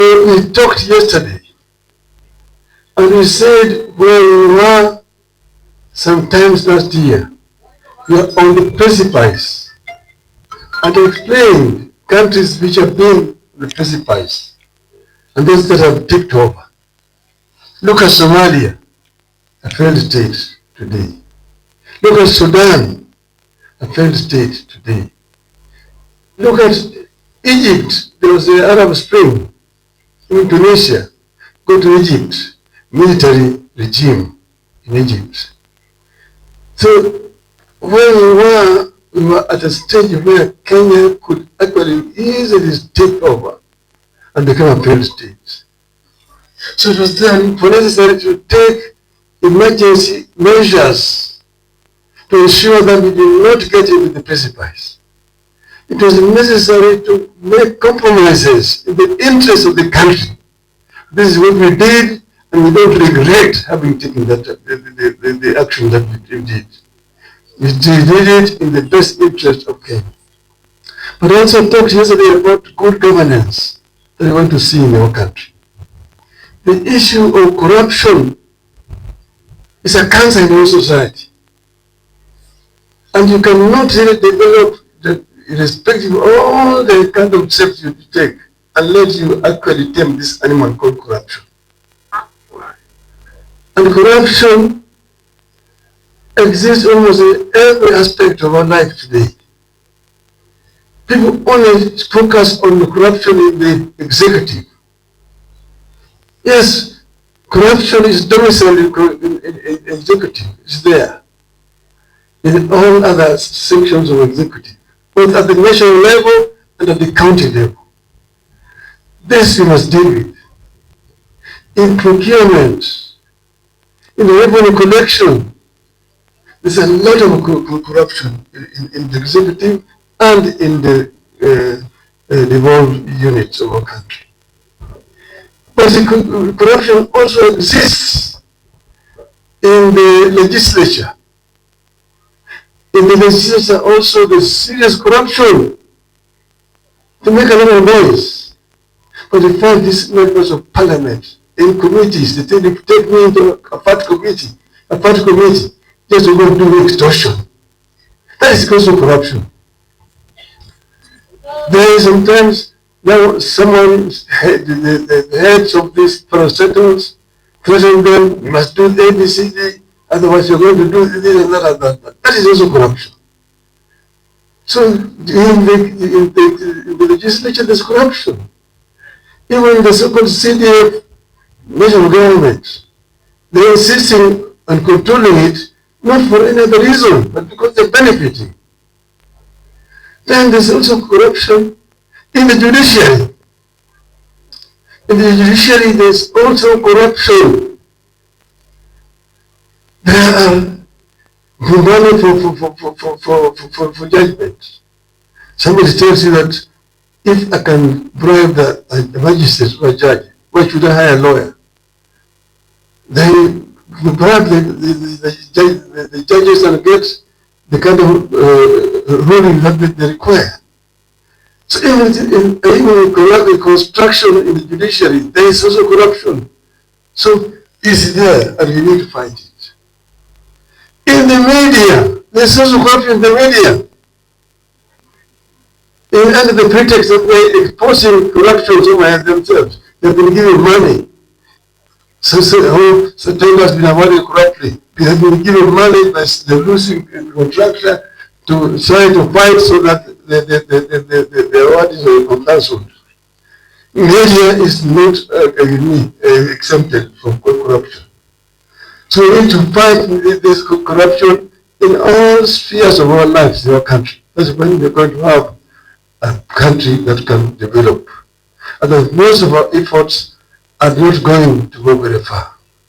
We talked yesterday, and we said where we were sometimes last year, we are on the precipice, and I explained countries which have been on the precipice, and those that have tipped over. Look at Somalia, a failed state today. Look at Sudan, a failed state today. Look at Egypt, there was the Arab Spring. In Tunisia, go to Egypt, military regime in Egypt. So when we were at a stage where Kenya could actually easily take over and become a failed state. So it was then necessary to take emergency measures to ensure that we do not get into the precipice. It was necessary to make compromises in the interest of the country. This is what we did, and we don't regret having taken that the action that we did. We did it in the best interest of Kenya. But I also talked yesterday about good governance that we want to see in our country. The issue of corruption is a cancer in our society. And you cannot really develop the irrespective of all the kind of steps you take, unless you actually tame this animal called corruption. And corruption exists almost in every aspect of our life today. People only focus on the corruption in the executive. Yes, corruption is domiciled in executive, it's there. In all other sections of executive, both at the national level and at the county level. This we must deal with. In procurement, in revenue collection, there's a lot of corruption in the executive and in the devolved units of our country. But the corruption also exists in the legislature. In the legislature also there's serious corruption to make a lot of noise. But in fact, these members of parliament in committees, they take me into a party committee, just to go do extortion. That is also corruption. There is sometimes now someone, the heads of these parastatals, threaten them, you must do A, B, C, D, otherwise you're going to do this and that and that. That is also corruption. So in the legislature, there's corruption. Even in the so-called CDF, national government, they're insisting on controlling it, not for any other reason, but because they're benefiting. Then there's also corruption in the judiciary. In the judiciary, there's also corruption. There are money for judgment. Somebody tells you that if I can bribe the magistrate or a judge, why should I hire a lawyer? Then you bribe the judges and get the kind of ruling that they require. So even in the construction in the judiciary, there is also corruption. So it's there, and we need to fight it. In the media, there's also corruption in the media. Under the pretext that they're exposing corruption somewhere themselves, they've been given money. So Taylor has been awarded corruptly. They have been given money by the losing contractor to try to fight so that the award is cancelled. Media is not exempted from corruption. So we need to fight this corruption in all spheres of our lives in our country. That's when we're going to have a country that can develop. And most of our efforts are not going to go very far.